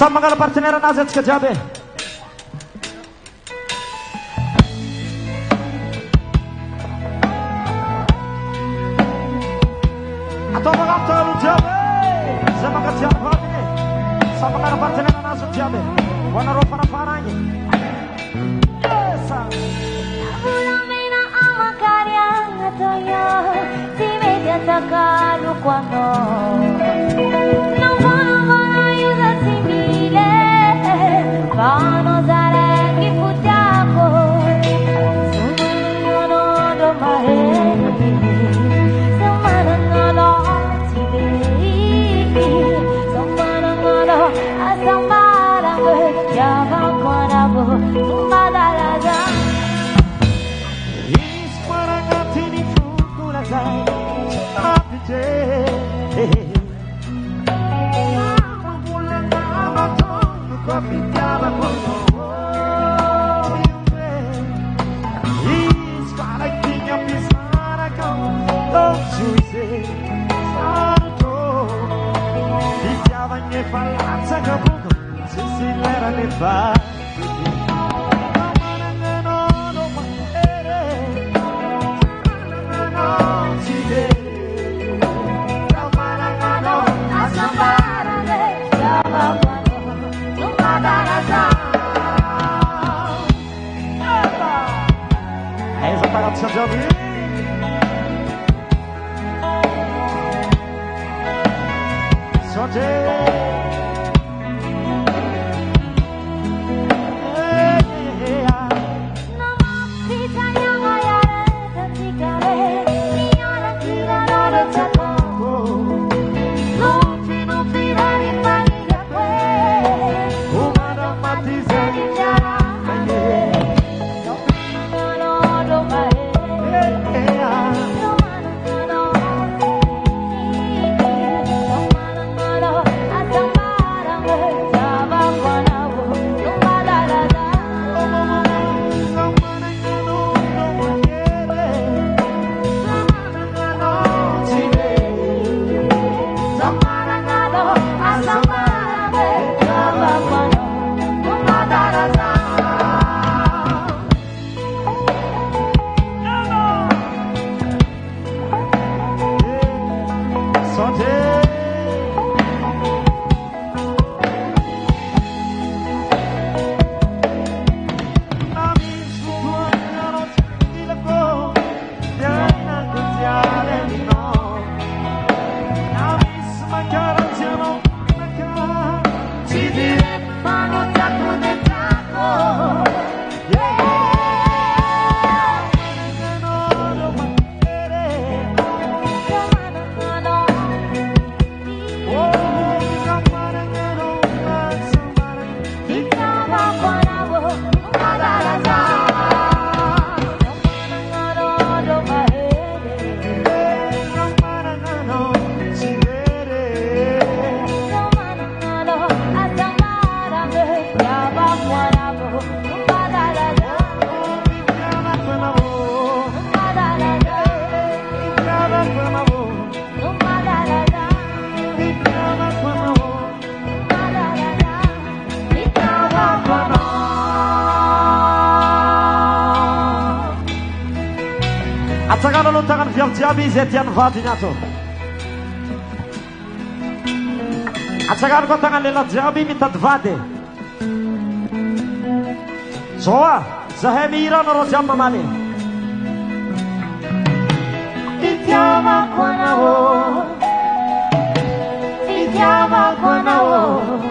Sama mga partner natin sa kajabi. Ato mga kaptalo jabi. Sa mga jabi. Sa mga partner natin sa jabi. Wana ro para-paranya. Yes. Sacarlo cuando no voy a ayudar sin miles vamos a ver que futako no do mahe samana no tibe samana no asamara ya va con abo madalaga ismarangati fukula sai Atsakan luntangan Vialjabi Zetian Vadinato. Atsakan ko tangan Lela Jabi minta Vade. Soa Zahemira no Rojam Mamali. Itiama Kwanao